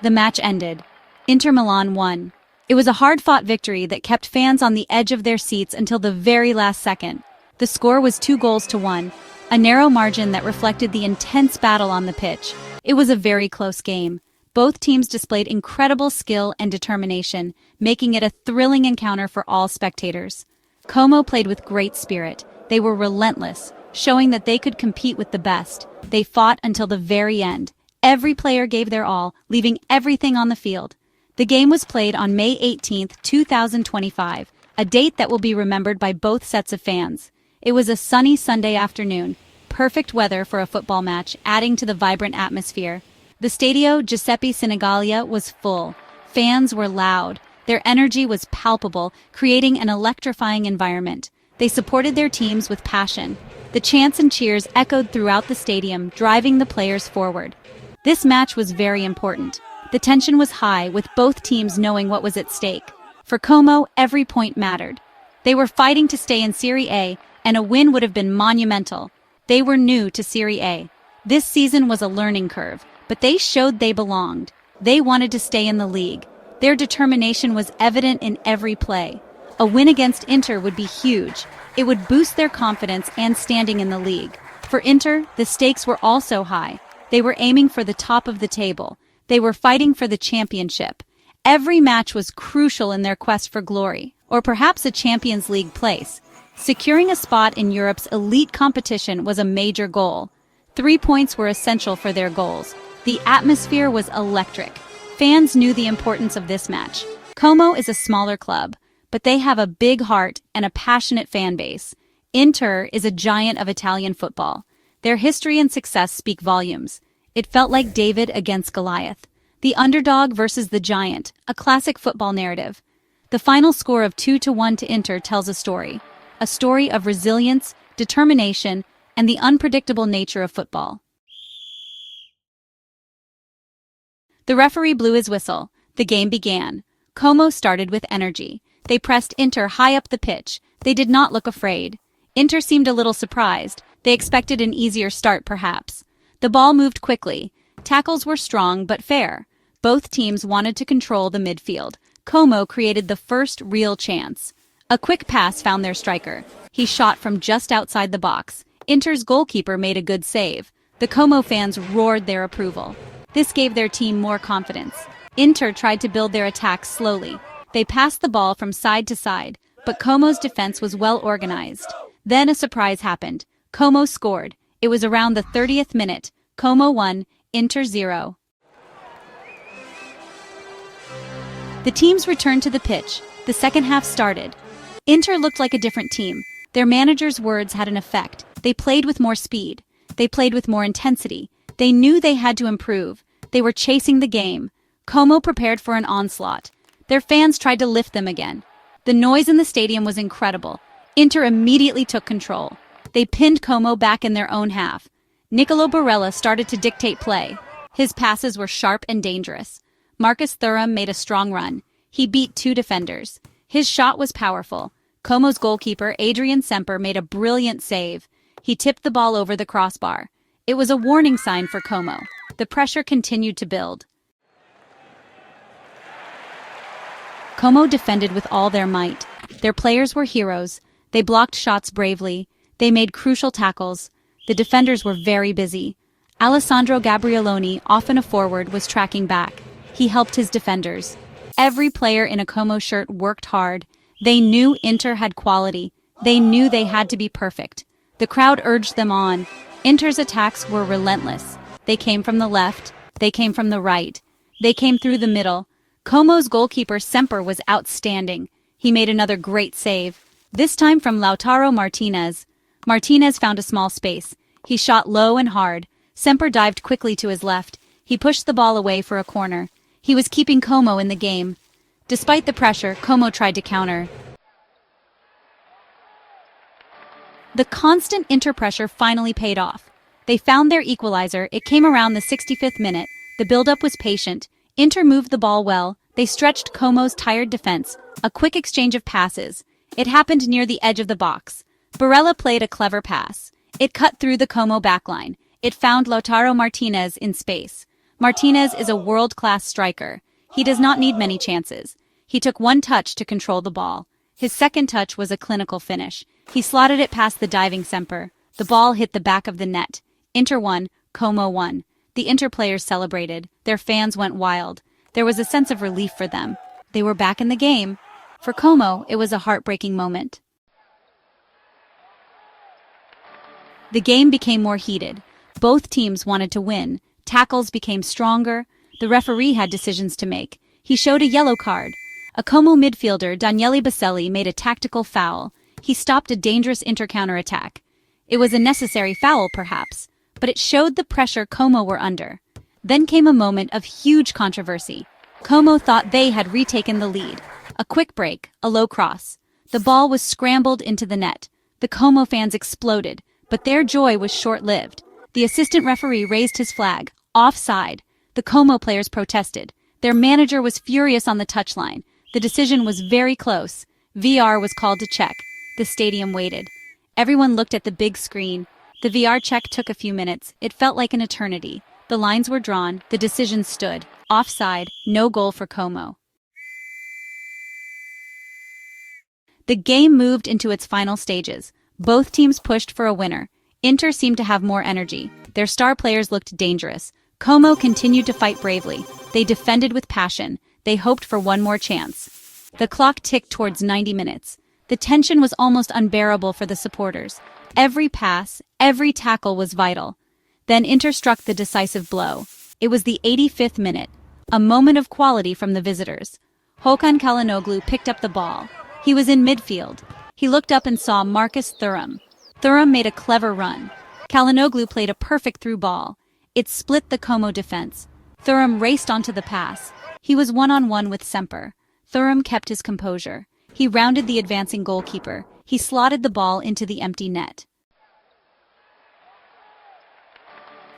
The match ended. Inter Milan won. It was a hard-fought victory that kept fans on the edge of their seats until the very last second. The score was 2-1, a narrow margin that reflected the intense battle on the pitch. It was a very close game. Both teams displayed incredible skill and determination, making it a thrilling encounter for all spectators. Como played with great spirit. They were relentless, showing that they could compete with the best. They fought until the very end. Every player gave their all, leaving everything on the field. The game was played on May 18, 2025, a date that will be remembered by both sets of fans. It was a sunny Sunday afternoon, perfect weather for a football match, adding to the vibrant atmosphere. The Stadio Giuseppe Sinigalia was full. Fans were loud. Their energy was palpable, creating an electrifying environment. They supported their teams with passion. The chants and cheers echoed throughout the stadium, driving the players forward. This match was very important. The tension was high, with both teams knowing what was at stake. For Como, every point mattered. They were fighting to stay in Serie A, and a win would have been monumental. They were new to Serie A. This season was a learning curve, but they showed they belonged. They wanted to stay in the league. Their determination was evident in every play. A win against Inter would be huge. It would boost their confidence and standing in the league. For Inter, the stakes were also high. They were aiming for the top of the table. They were fighting for the championship. Every match was crucial in their quest for glory, or perhaps a Champions League place. Securing a spot in Europe's elite competition was a major goal. 3 points were essential for their goals. The atmosphere was electric. Fans knew the importance of this match. Como is a smaller club, but they have a big heart and a passionate fan base. Inter is a giant of Italian football. Their history and success speak volumes. It felt like David against Goliath. The underdog versus the giant, a classic football narrative. The final score of 2-1 to Inter tells a story of resilience, determination, and the unpredictable nature of football. The referee blew his whistle. The game began. Como started with energy. They pressed Inter high up the pitch. They did not look afraid. Inter seemed a little surprised. They expected an easier start, perhaps. The ball moved quickly. Tackles were strong but fair. Both teams wanted to control the midfield. Como created the first real chance. A quick pass found their striker. He shot from just outside the box. Inter's goalkeeper made a good save. The Como fans roared their approval. This gave their team more confidence. Inter tried to build their attack slowly. They passed the ball from side to side, but Como's defense was well organized. Then a surprise happened. Como scored. It was around the 30th minute. Como 1, Inter 0. The teams returned to the pitch. The second half started. Inter looked like a different team. Their manager's words had an effect. They played with more speed. They played with more intensity. They knew they had to improve. They were chasing the game. Como prepared for an onslaught. Their fans tried to lift them again. The noise in the stadium was incredible. Inter immediately took control. They pinned Como back in their own half. Nicolo Barella started to dictate play. His passes were sharp and dangerous. Marcus Thuram made a strong run. He beat 2 defenders. His shot was powerful. Como's goalkeeper, Adrian Semper, made a brilliant save. He tipped the ball over the crossbar. It was a warning sign for Como. The pressure continued to build. Como defended with all their might. Their players were heroes. They blocked shots bravely. They made crucial tackles. The defenders were very busy. Alessandro Gabrieloni, often a forward, was tracking back. He helped his defenders. Every player in a Como shirt worked hard. They knew Inter had quality. They knew they had to be perfect. The crowd urged them on. Inter's attacks were relentless. They came from the left. They came from the right. They came through the middle. Como's goalkeeper Semper was outstanding. He made another great save, this time from Lautaro Martinez. Martinez found a small space. He shot low and hard. Semper dived quickly to his left. He pushed the ball away for a corner. He was keeping Como in the game. Despite the pressure, Como tried to counter. The constant Inter pressure finally paid off. They found their equalizer. It came around the 65th minute. The build-up was patient. Inter moved the ball well. They stretched Como's tired defense. A quick exchange of passes. It happened near the edge of the box. Barella played a clever pass. It cut through the Como backline. It found Lautaro Martinez in space. Martinez is a world-class striker. He does not need many chances. He took one touch to control the ball. His second touch was a clinical finish. He slotted it past the diving Semper. The ball hit the back of the net. Inter won, Como won. The Inter players celebrated. Their fans went wild. There was a sense of relief for them. They were back in the game. For Como, it was a heartbreaking moment. The game became more heated. Both teams wanted to win. Tackles became stronger. The referee had decisions to make. He showed a yellow card. A Como midfielder, Daniele Baselli, made a tactical foul. He stopped a dangerous Inter counter-attack. It was a necessary foul, perhaps, but it showed the pressure Como were under. Then came a moment of huge controversy. Como thought they had retaken the lead. A quick break, a low cross. The ball was scrambled into the net. The Como fans exploded, but their joy was short-lived. The assistant referee raised his flag. Offside. The Como players protested. Their manager was furious on the touchline. The decision was very close. VR was called to check. The stadium waited. Everyone looked at the big screen. The VR check took a few minutes. It felt like an eternity. The lines were drawn. The decision stood. Offside. No goal for Como. The game moved into its final stages. Both teams pushed for a winner. Inter seemed to have more energy. Their star players looked dangerous. Como continued to fight bravely. They defended with passion. They hoped for one more chance. The clock ticked towards 90 minutes. The tension was almost unbearable for the supporters. Every pass, every tackle was vital. Then Inter struck the decisive blow. It was the 85th minute. A moment of quality from the visitors. Hakan Çalhanoğlu picked up the ball. He was in midfield. He looked up and saw Marcus Thuram. Thuram made a clever run. Çalhanoğlu played a perfect through ball. It split the Como defense. Thuram raced onto the pass. He was one-on-one with Semper. Thuram kept his composure. He rounded the advancing goalkeeper. He slotted the ball into the empty net.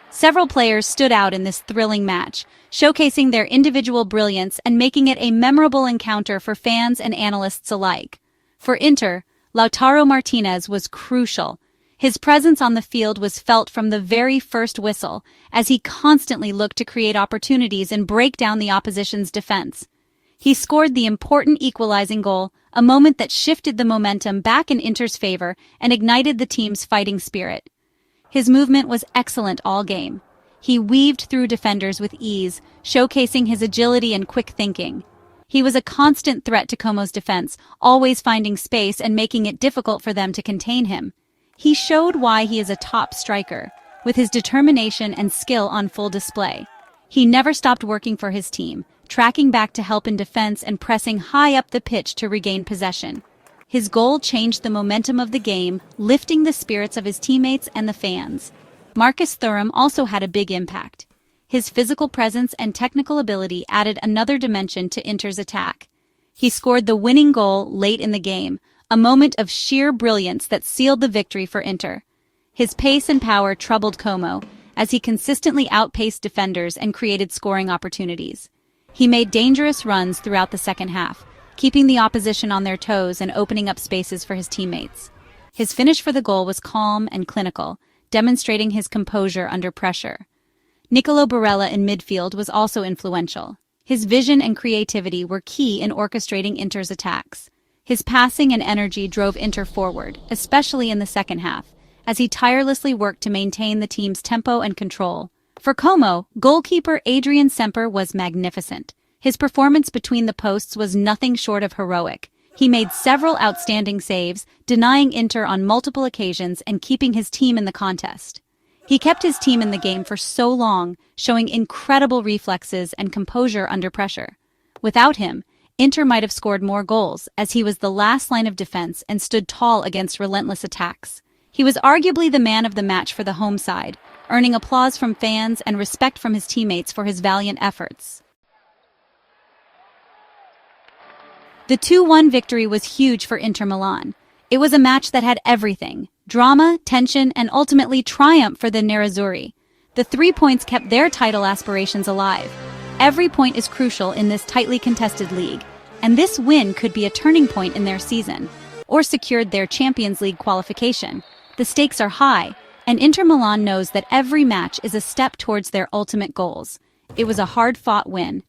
Several players stood out in this thrilling match, showcasing their individual brilliance and making it a memorable encounter for fans and analysts alike. For Inter, Lautaro Martinez was crucial. His presence on the field was felt from the very first whistle, as he constantly looked to create opportunities and break down the opposition's defense. He scored the important equalizing goal, a moment that shifted the momentum back in Inter's favor and ignited the team's fighting spirit. His movement was excellent all game. He weaved through defenders with ease, showcasing his agility and quick thinking. He was a constant threat to Como's defense, always finding space and making it difficult for them to contain him. He showed why he is a top striker, with his determination and skill on full display. He never stopped working for his team, tracking back to help in defense and pressing high up the pitch to regain possession. His goal changed the momentum of the game, lifting the spirits of his teammates and the fans. Marcus Thuram also had a big impact. His physical presence and technical ability added another dimension to Inter's attack. He scored the winning goal late in the game, a moment of sheer brilliance that sealed the victory for Inter. His pace and power troubled Como, as he consistently outpaced defenders and created scoring opportunities. He made dangerous runs throughout the second half, keeping the opposition on their toes and opening up spaces for his teammates. His finish for the goal was calm and clinical, demonstrating his composure under pressure. Nicolo Barella in midfield was also influential. His vision and creativity were key in orchestrating Inter's attacks. His passing and energy drove Inter forward, especially in the second half, as he tirelessly worked to maintain the team's tempo and control. For Como, goalkeeper Adrian Semper was magnificent. His performance between the posts was nothing short of heroic. He made several outstanding saves, denying Inter on multiple occasions and keeping his team in the contest. He kept his team in the game for so long, showing incredible reflexes and composure under pressure. Without him, Inter might have scored more goals, as he was the last line of defense and stood tall against relentless attacks. He was arguably the man of the match for the home side, earning applause from fans and respect from his teammates for his valiant efforts. The 2-1 victory was huge for Inter Milan. It was a match that had everything: drama, tension, and ultimately triumph for the Nerazzurri. The 3 points kept their title aspirations alive. Every point is crucial in this tightly contested league, and this win could be a turning point in their season, or secured their Champions League qualification. The stakes are high, and Inter Milan knows that every match is a step towards their ultimate goals. It was a hard-fought win.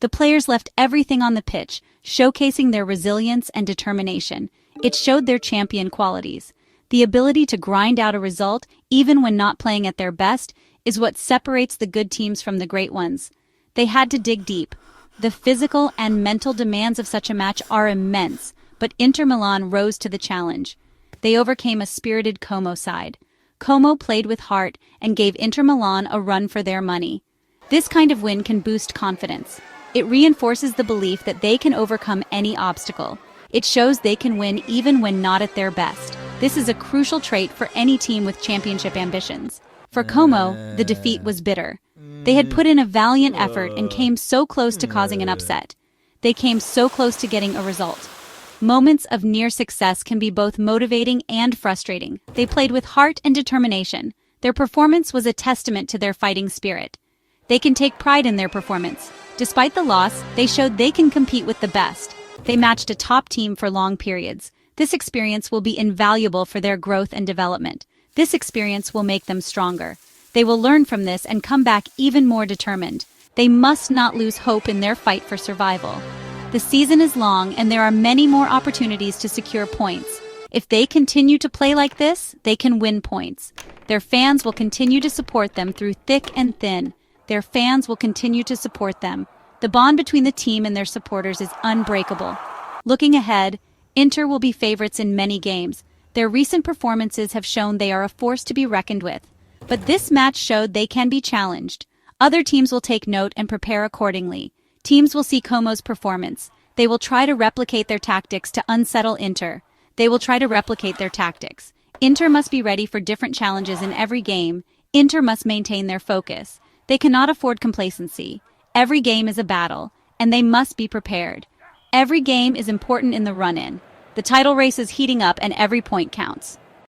The players left everything on the pitch, showcasing their resilience and determination. It showed their champion qualities. The ability to grind out a result, even when not playing at their best, is what separates the good teams from the great ones. They had to dig deep. The physical and mental demands of such a match are immense, but Inter Milan rose to the challenge. They overcame a spirited Como side. Como played with heart and gave Inter Milan a run for their money. This kind of win can boost confidence. It reinforces the belief that they can overcome any obstacle. It shows they can win even when not at their best. This is a crucial trait for any team with championship ambitions. For Como, the defeat was bitter. They had put in a valiant effort and came so close to causing an upset. They came so close to getting a result. Moments of near success can be both motivating and frustrating. They played with heart and determination. Their performance was a testament to their fighting spirit. They can take pride in their performance. Despite the loss, they showed they can compete with the best. They matched a top team for long periods. This experience will be invaluable for their growth and development. This experience will make them stronger. They will learn from this and come back even more determined. They must not lose hope in their fight for survival. The season is long and there are many more opportunities to secure points. If they continue to play like this, they can win points. Their fans will continue to support them through thick and thin. Their fans will continue to support them. The bond between the team and their supporters is unbreakable. Looking ahead, Inter will be favorites in many games. Their recent performances have shown they are a force to be reckoned with. But this match showed they can be challenged. Other teams will take note and prepare accordingly. Teams will see Como's performance. They will try to replicate their tactics to unsettle Inter. They will try to replicate their tactics. Inter must be ready for different challenges in every game. Inter must maintain their focus. They cannot afford complacency. Every game is a battle, and they must be prepared. Every game is important in the run-in. The title race is heating up and every point counts.